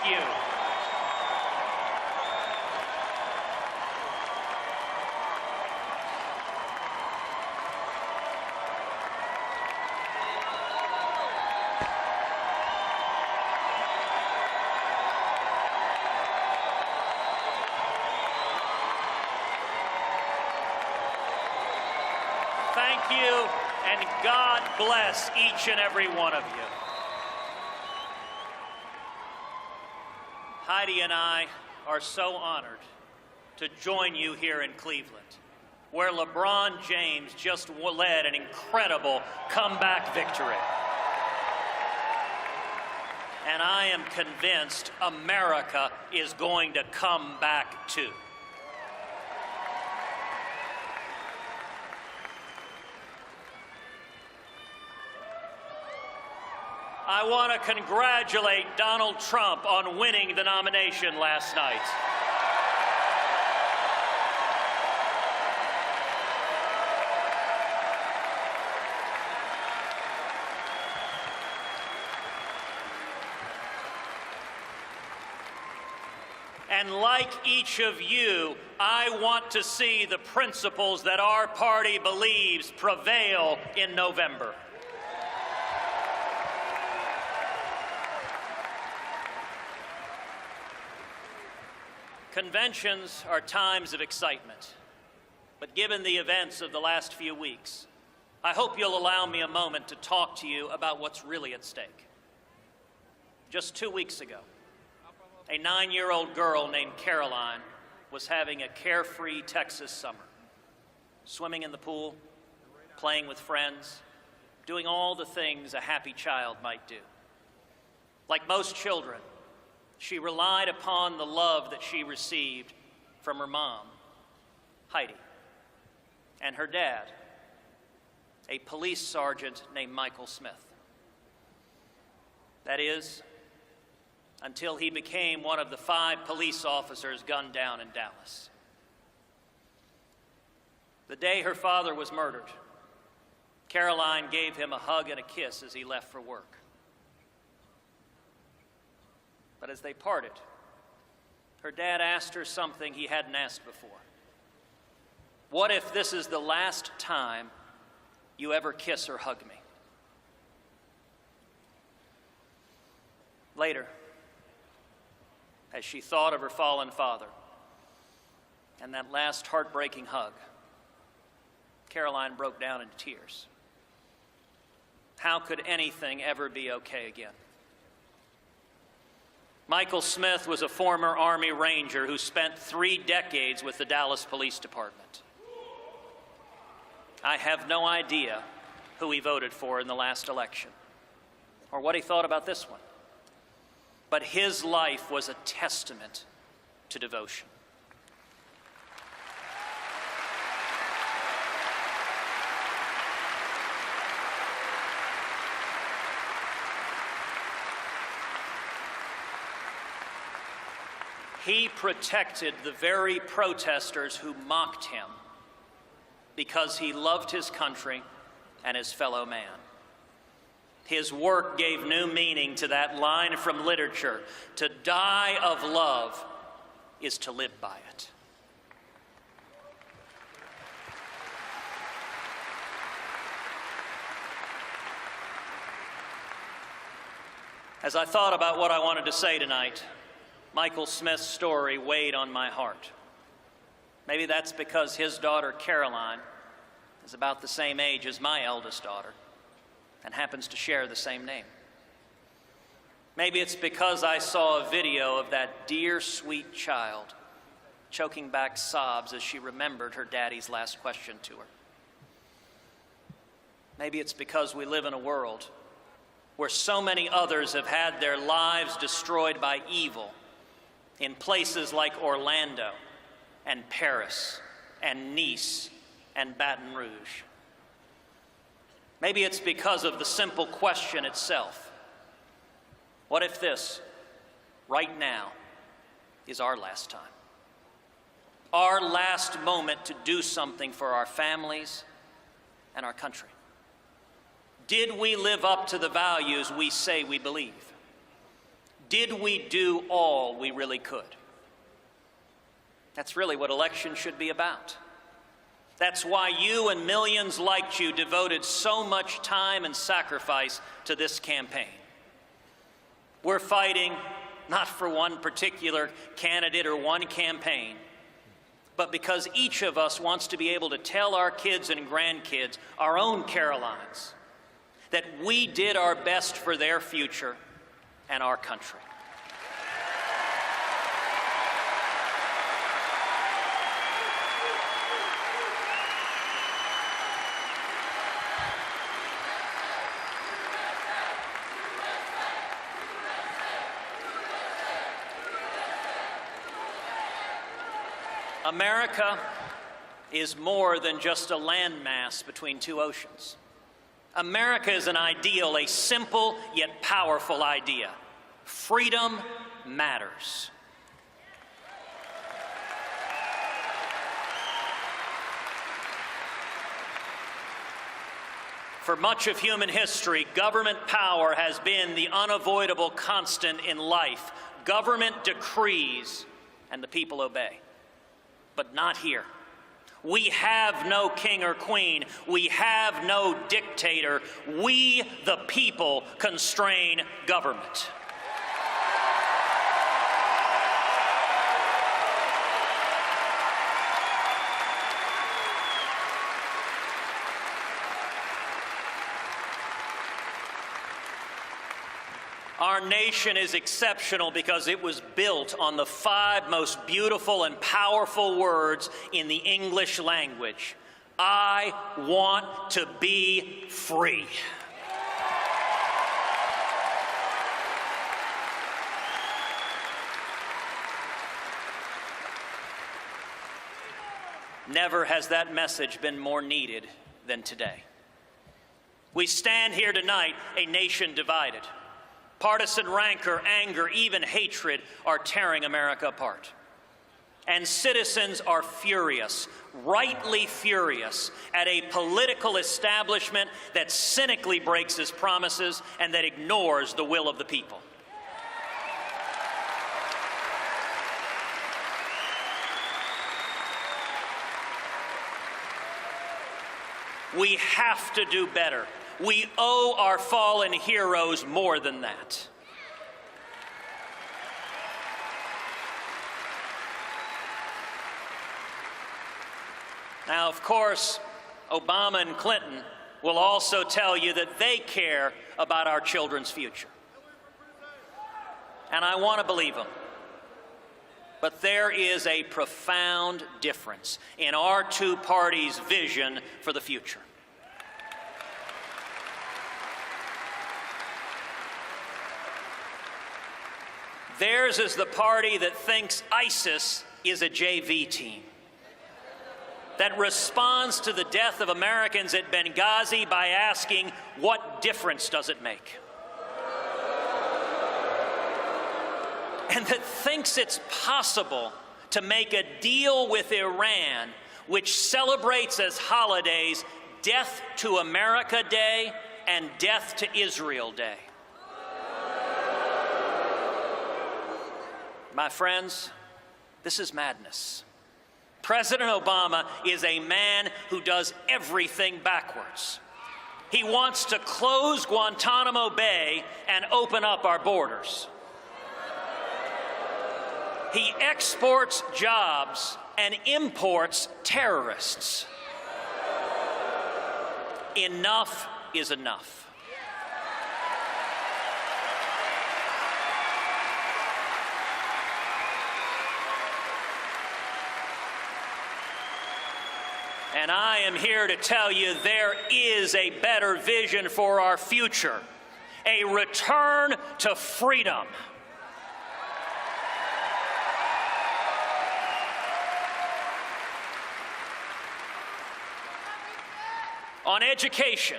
you. Thank you, and God bless each and every one of you. Heidi and I are so honored to join you here in Cleveland, where LeBron James just led an incredible comeback victory. And I am convinced America is going to come back too. I want to congratulate Donald Trump on winning the nomination last night. And like each of you, I want to see the principles that our party believes prevail in November. Conventions are times of excitement, but given the events of the last few weeks, I hope you'll allow me a moment to talk to you about what's really at stake. Just 2 weeks ago, a 9-year-old girl named Caroline was having a carefree Texas summer, swimming in the pool, playing with friends, doing all the things a happy child might do. Like most children, she relied upon the love that she received from her mom, Heidi, and her dad, a police sergeant named Michael Smith. That is, until he became one of the 5 police officers gunned down in Dallas. The day her father was murdered, Caroline gave him a hug and a kiss as he left for work. But as they parted, her dad asked her something he hadn't asked before. What if this is the last time you ever kiss or hug me? Later, as she thought of her fallen father and that last heartbreaking hug, Caroline broke down into tears. How could anything ever be okay again? Michael Smith was a former Army Ranger who spent 3 decades with the Dallas Police Department. I have no idea who he voted for in the last election or what he thought about this one. But his life was a testament to devotion. He protected the very protesters who mocked him because he loved his country and his fellow man. His work gave new meaning to that line from literature: to die of love is to live by it. As I thought about what I wanted to say tonight, Michael Smith's story weighed on my heart. Maybe that's because his daughter, Caroline, is about the same age as my eldest daughter and happens to share the same name. Maybe it's because I saw a video of that dear, sweet child choking back sobs as she remembered her daddy's last question to her. Maybe it's because we live in a world where so many others have had their lives destroyed by evil in places like Orlando and Paris and Nice and Baton Rouge. Maybe it's because of the simple question itself: what if this, right now, is our last time? Our last moment to do something for our families and our country? Did we live up to the values we say we believe? Did we do all we really could? That's really what elections should be about. That's why you and millions like you devoted so much time and sacrifice to this campaign. We're fighting not for one particular candidate or one campaign, but because each of us wants to be able to tell our kids and grandkids, our own Carolines, that we did our best for their future and our country. America is more than just a landmass between two oceans. America is an ideal, a simple yet powerful idea. Freedom matters. For much of human history, government power has been the unavoidable constant in life. Government decrees, and the people obey. But not here. We have no king or queen. We have no dictator. We, the people, constrain government. Our nation is exceptional because it was built on the 5 most beautiful and powerful words in the English language. I want to be free. Never has that message been more needed than today. We stand here tonight, a nation divided. Partisan rancor, anger, even hatred are tearing America apart. And citizens are furious, rightly furious, at a political establishment that cynically breaks its promises and that ignores the will of the people. We have to do better. We owe our fallen heroes more than that. Now, of course, Obama and Clinton will also tell you that they care about our children's future. And I want to believe them. But there is a profound difference in our two parties' vision for the future. Theirs is the party that thinks ISIS is a JV team, that responds to the death of Americans at Benghazi by asking, what difference does it make? And that thinks it's possible to make a deal with Iran, which celebrates as holidays Death to America Day and Death to Israel Day. My friends, this is madness. President Obama is a man who does everything backwards. He wants to close Guantanamo Bay and open up our borders. He exports jobs and imports terrorists. Enough is enough. And I am here to tell you there is a better vision for our future, a return to freedom. On education,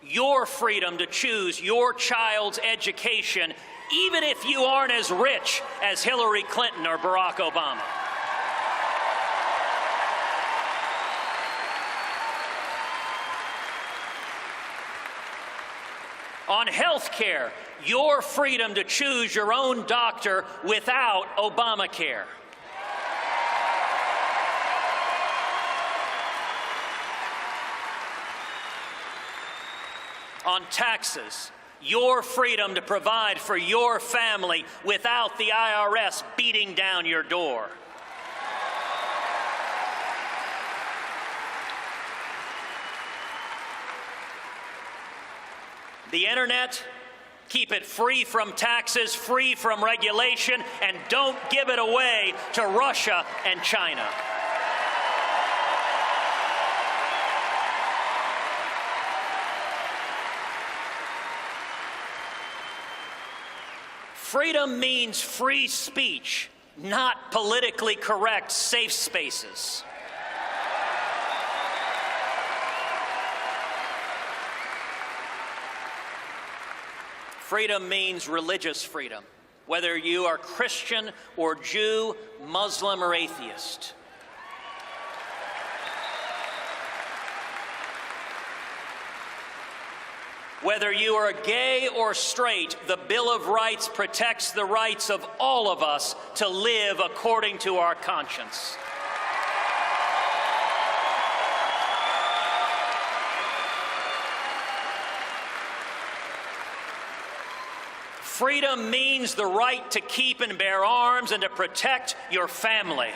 your freedom to choose your child's education, even if you aren't as rich as Hillary Clinton or Barack Obama. On health care, your freedom to choose your own doctor without Obamacare. On taxes, your freedom to provide for your family without the IRS beating down your door. The internet, keep it free from taxes, free from regulation, and don't give it away to Russia and China. Freedom means free speech, not politically correct safe spaces. Freedom means religious freedom, whether you are Christian or Jew, Muslim or atheist. Whether you are gay or straight, the Bill of Rights protects the rights of all of us to live according to our conscience. Freedom means the right to keep and bear arms and to protect your family.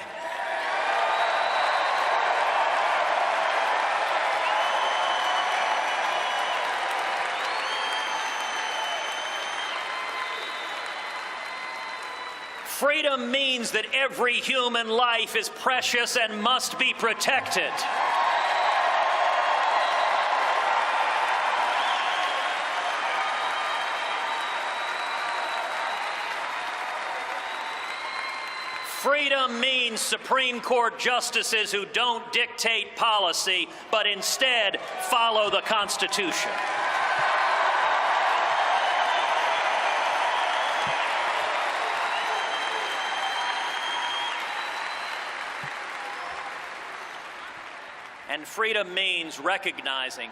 Freedom means that every human life is precious and must be protected. Freedom means Supreme Court justices who don't dictate policy, but instead follow the Constitution. And freedom means recognizing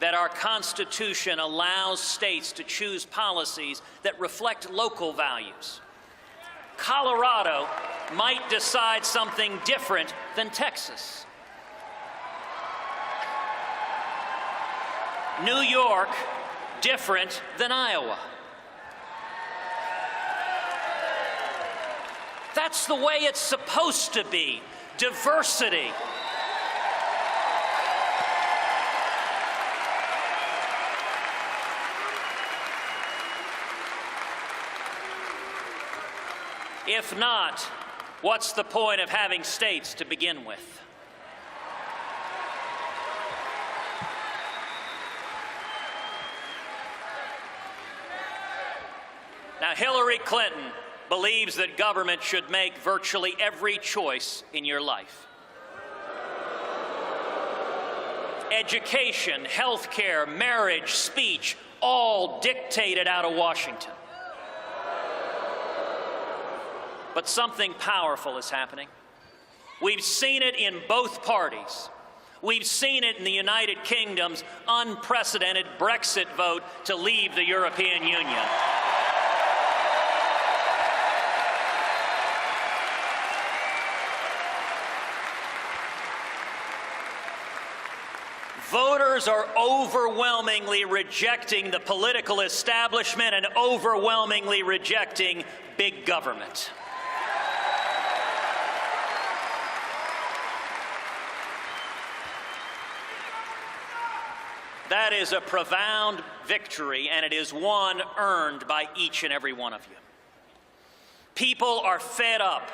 that our Constitution allows states to choose policies that reflect local values. Colorado might decide something different than Texas. New York, different than Iowa. That's the way it's supposed to be. Diversity. If not, what's the point of having states to begin with? Now, Hillary Clinton believes that government should make virtually every choice in your life. Education, health care, marriage, speech, all dictated out of Washington. But something powerful is happening. We've seen it in both parties. We've seen it in the United Kingdom's unprecedented Brexit vote to leave the European Union. Voters are overwhelmingly rejecting the political establishment and overwhelmingly rejecting big government. That is a profound victory, and it is one earned by each and every one of you. People are fed up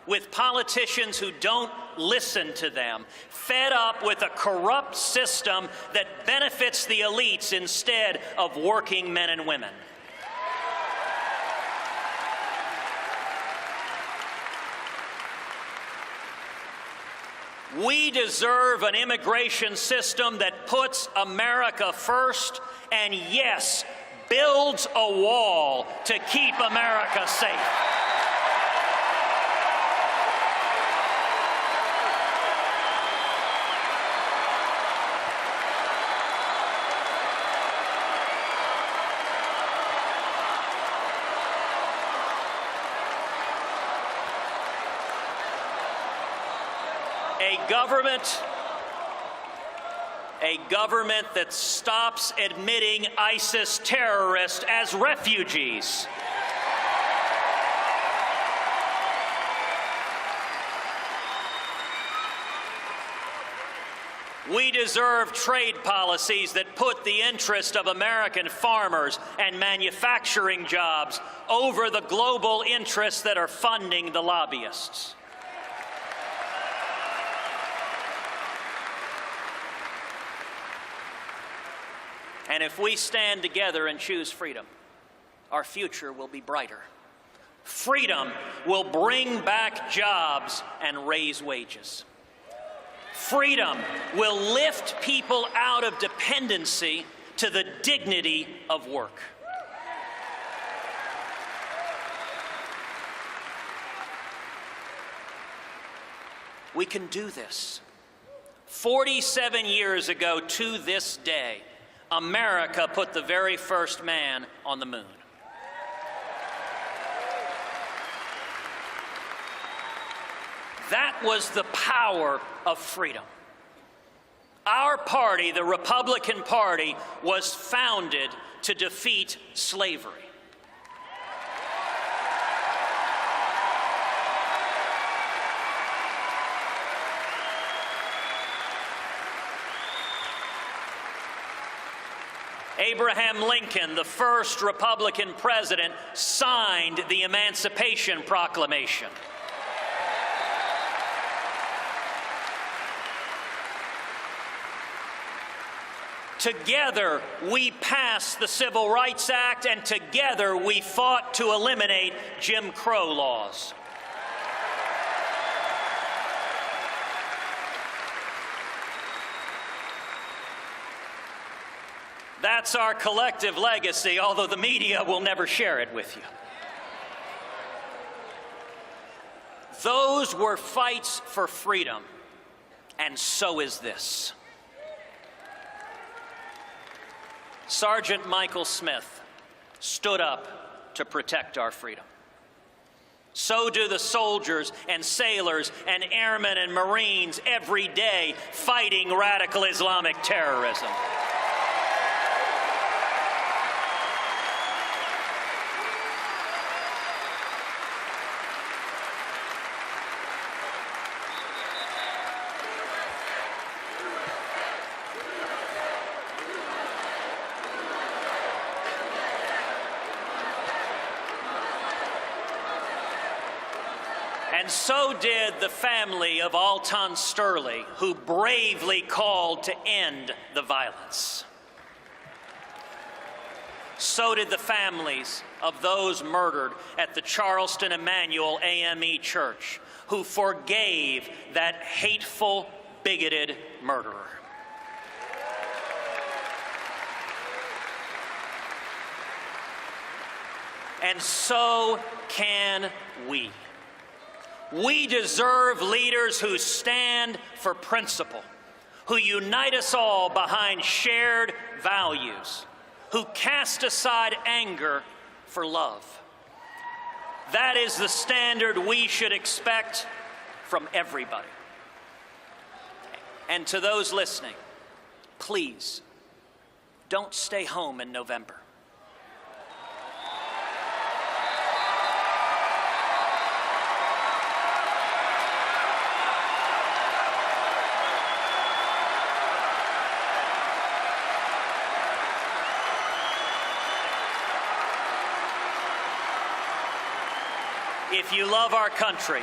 with politicians who don't listen to them, fed up with a corrupt system that benefits the elites instead of working men and women. We deserve an immigration system that puts America first and, yes, builds a wall to keep America safe. A government that stops admitting ISIS terrorists as refugees. We deserve trade policies that put the interest of American farmers and manufacturing jobs over the global interests that are funding the lobbyists. And if we stand together and choose freedom, our future will be brighter. Freedom will bring back jobs and raise wages. Freedom will lift people out of dependency to the dignity of work. We can do this. 47 years ago to this day, America put the very first man on the moon. That was the power of freedom. Our party, the Republican Party, was founded to defeat slavery. Abraham Lincoln, the first Republican president, signed the Emancipation Proclamation. Together, we passed the Civil Rights Act, and together we fought to eliminate Jim Crow laws. That's our collective legacy, although the media will never share it with you. Those were fights for freedom, and so is this. Sergeant Michael Smith stood up to protect our freedom. So do the soldiers and sailors and airmen and Marines every day fighting radical Islamic terrorism. And so did the family of Alton Sterling, who bravely called to end the violence. So did the families of those murdered at the Charleston Emmanuel AME Church, who forgave that hateful, bigoted murderer. And so can we. We deserve leaders who stand for principle, who unite us all behind shared values, who cast aside anger for love. That is the standard we should expect from everybody. And to those listening, please, don't stay home in November. If you love our country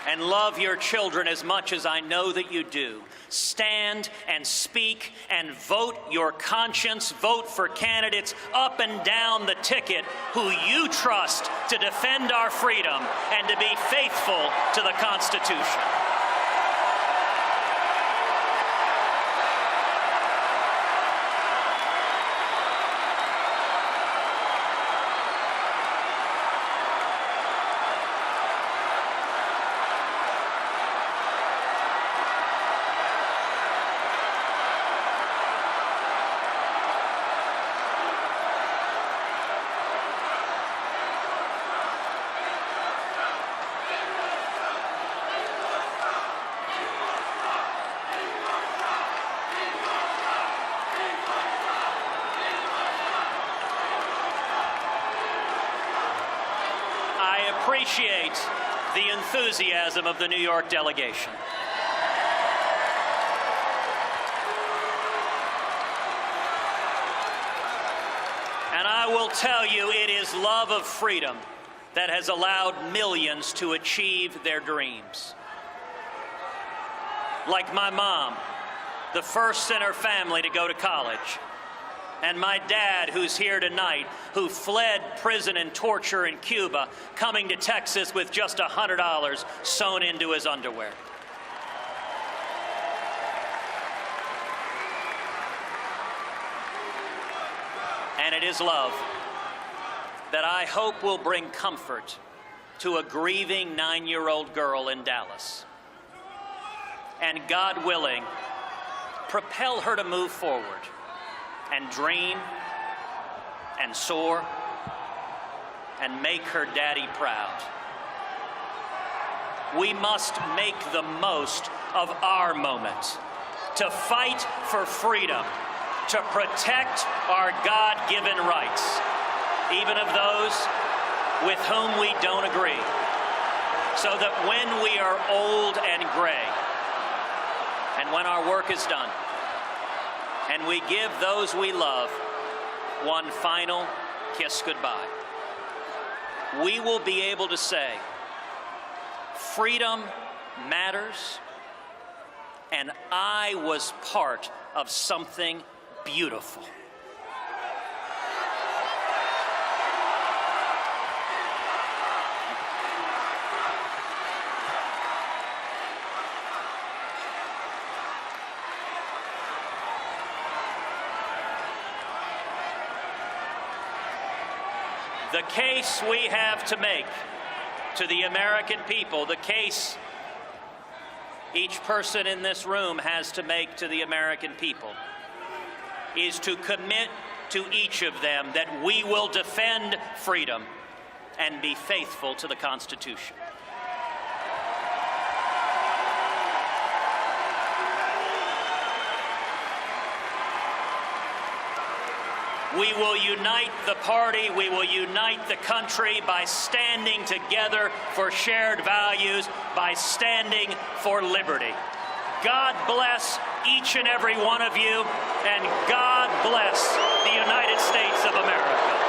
and love your children as much as I know that you do, stand and speak and vote your conscience. Vote for candidates up and down the ticket who you trust to defend our freedom and to be faithful to the Constitution. appreciate the enthusiasm of the New York delegation. And I will tell you, it is love of freedom that has allowed millions to achieve their dreams. Like my mom, the first in her family to go to college, and my dad, who's here tonight, who fled prison and torture in Cuba, coming to Texas with just $100 sewn into his underwear. And it is love that I hope will bring comfort to a grieving 9-year-old girl in Dallas. And God willing, propel her to move forward and dream and soar and make her daddy proud. We must make the most of our moment to fight for freedom, to protect our God-given rights, even of those with whom we don't agree, so that when we are old and gray, and when our work is done, and we give those we love one final kiss goodbye, we will be able to say, freedom matters, and I was part of something beautiful. The case we have to make to the American people, the case each person in this room has to make to the American people, is to commit to each of them that we will defend freedom and be faithful to the Constitution. We will unite the party, we will unite the country by standing together for shared values, by standing for liberty. God bless each and every one of you, and God bless the United States of America.